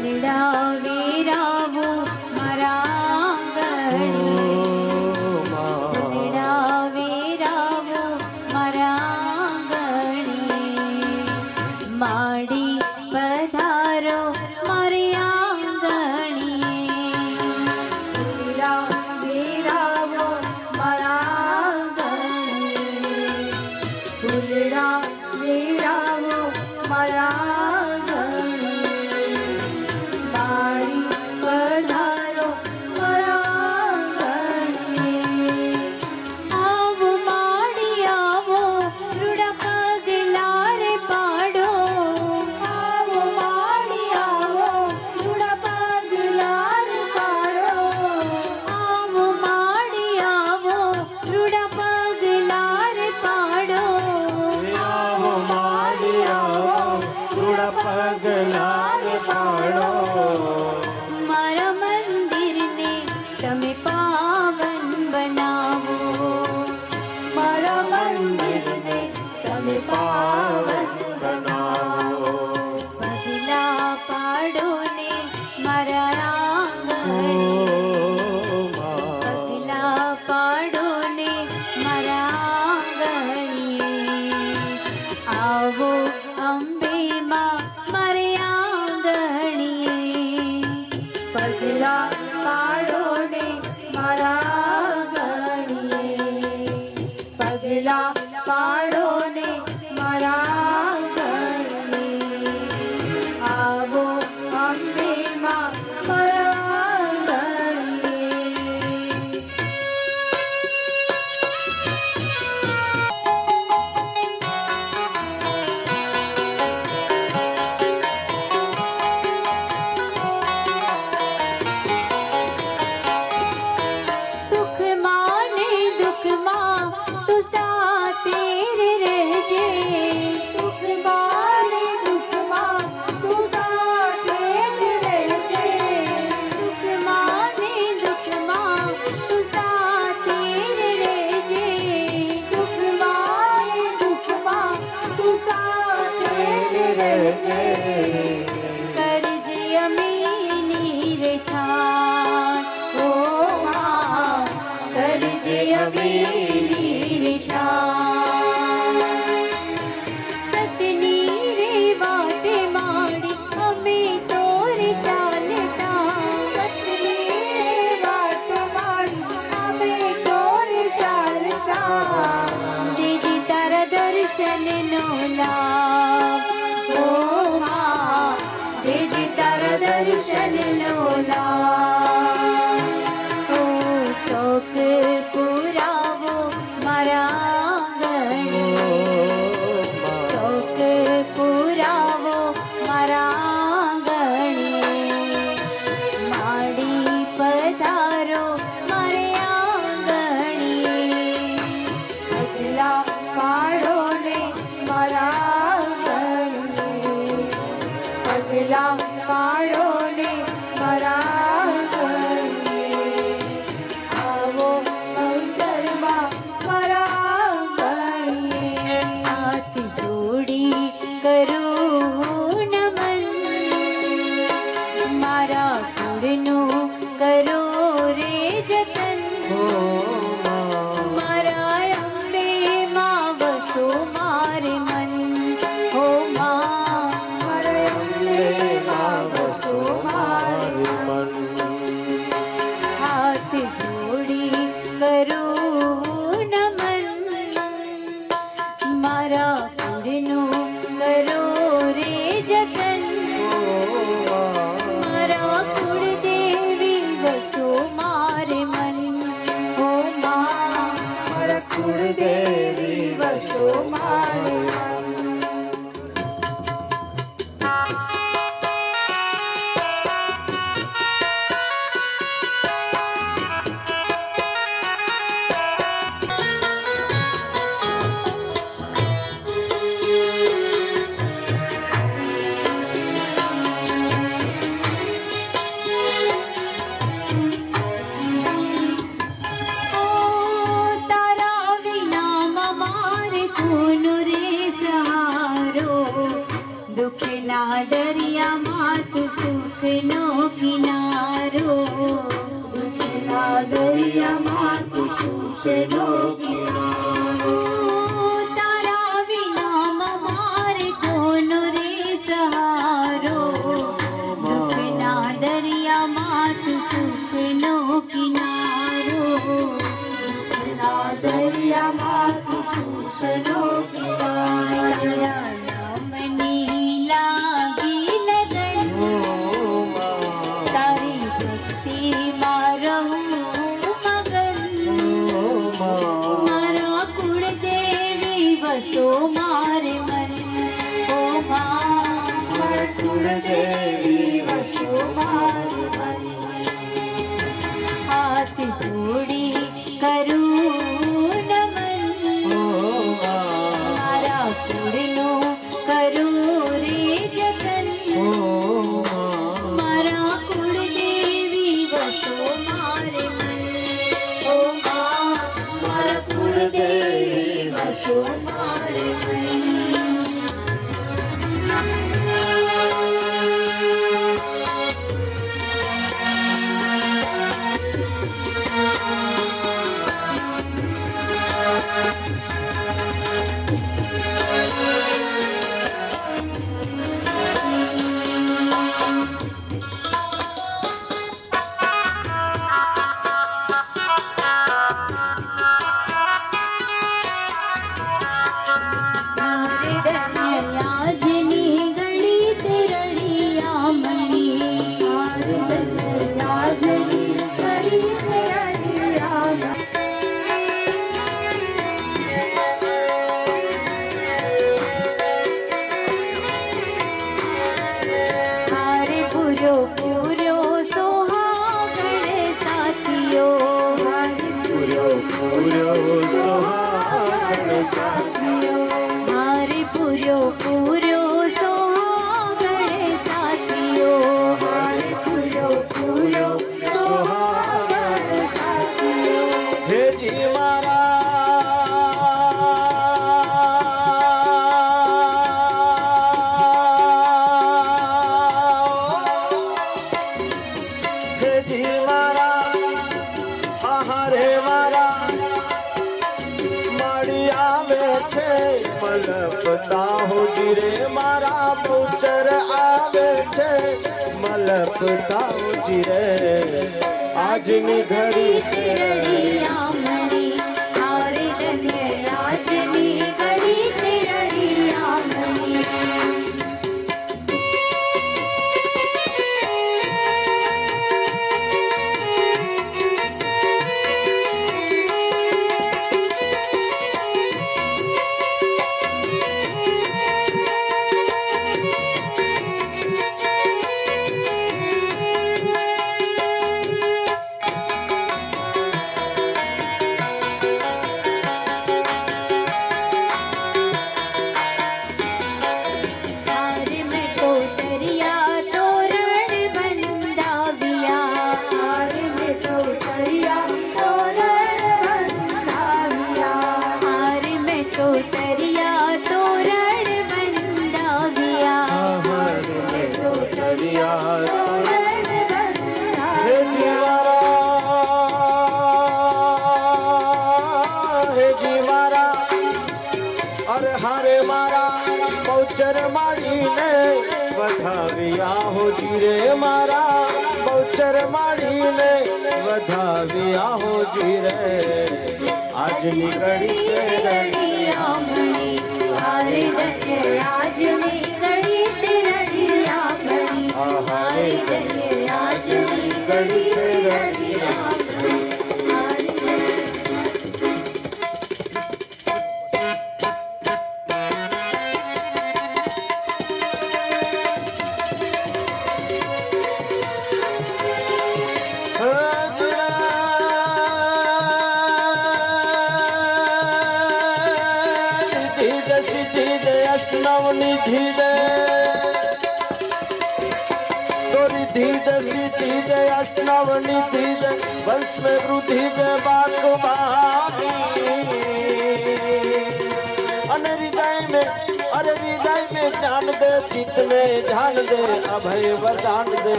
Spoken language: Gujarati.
વેરાવો મારા વેરાવો મારા માડી પધારો મારી આંગણીએ વેરાવો મારા ફૂલડા વેરાવો મારા માડી પધારો મારા આવો માડી આવો રૂડા પગલા રે પાડો આવો માડી આવો રૂડા પગલા રે પાડો આવો માડી આવો રૂડા પગલા રે પાડો આવો માડી આવો રૂડા પગલા રે પાડો મારા મંદિરને તમે પાવન બનાવો મારા મંદિરને તમે પાવન બનાવો પગલા પાડો ને મારા આંગણે પગલા પાડો ને મારા આંગણીએ આવો અંબે માં મારે આંગણીએ પગલા પાડો ને મારા ગણીએ પગલા પાડો ને મારા ગણીએ આવો અંબે માં મારા ગણીએ સુખમાં ને દુઃખમાં તું સાથે રે રહેજે સુખમાં ને દુઃખમાં તું સાથે જ રહેજે સુખમાં ને દુઃખમાં તું સાથે રે રહેજે સુખમાં ને દુઃખમાં તું સાથે જ રહેજે કરજે અમીની રે છાણ ઓ માં કરજે અમીની રે છાણ સતની રે વાટે માડી અમે તોરે ચાલતા સતની રે વાત માડી અમે તોરે ચાલતા દેજી તારા દર્શનનો લાભ ઓ માં દેજી તારા દર્શનનો લાભ ઓ ચોક પુરાવો મારા આંગણે ચોક પુરાવો મારા આંગણે માડી પધારો મારે આંગણીએ પગલા પાડો ને મારા ગણીએ પગલા પાડો ને મારા ગણીએ આવો અવસરમાં મારા ગણીએ હાથ જોડી કરું નમન મારા કુળનું કરો રે જતન મારા અંબે માં વસો મારે મન હો માં મારા અંબેમાં વસો મારે મન હાથ જોડી કરું નમન મારા કુળનું કરો રે જતન મારા કુળદેવી વસો સુખનો કિનારો દુઃખના દરિયામાં તું સુખનો કિનારો. તારા વિના મારે કોનો રે સહારો દુઃખના દરિયામાં તું સુખનો કિનારો દુઃખના દરિયામાં તું સુખનો કિનારો. નામની લાગી લગન તારી ભક્તિમાં રહું મગન મારા કુળદેવી વસો મારે મન ઓ મા કુળદેવી વસો મારું મન. હાથ જોડી કરું નમન મારા કુળનું કરું રે જતન મારા કુળદેવી વસો મારે મન ઓ મા મારા કુળદેવી વસો મારે મન. મારે ધન્યયાજની ગળી તે રળિયામણી મારે ધન્યયાજની ગળી તે રળિયામણી. હારે પૂર્યો પૂર્યો સોહાગણ સાથીઓ પૂર્યો પૂર્યો સોહાગણ સાથીઓ. હારે પૂર્યો પૂર્યો સોહાગણ સાથીઓ મારે પૂર્યો પૂર્યો સોહાગણ સાથીઓ. હે જી હારે મારા મળી આવે છે મલપતા હોજી રે મારા બહુચર આવે છે મલપતા હોજી રે આજની ઘડી તે રળિયામણી હારે ધન્યયાજની ગળી તે રળિયામણી હારે મેં તો દરિયા તોરણ બંધાવ્યા હારે મેં તો દરિયા તોરણ બંધાવ્યા. હારે મેં તો દરિયા તોરણ બંધાવ્યા તો દરિયા તોરણ હે બંધાવ્યા. જી મારા અરે હારે મારા બહુચર માડીને વધાવ્યા હોજી રે મારા બહુચર માડીને વધાવ્યા હોજી રે આજની ઘડી તે રળિયામણી હારે ધન્યયાજની ગળી તે રળિયામણી હારે ધન્યયાજની ગળી તે રળિયામણી नवनिधि दे तोरी धीद सिद्धि दे अष्टनवनिधि दे वंश में वृद्धि दे बागबानी अरे हृदय में ज्ञान दे चित्त में ध्यान दे अभय वरदान दे।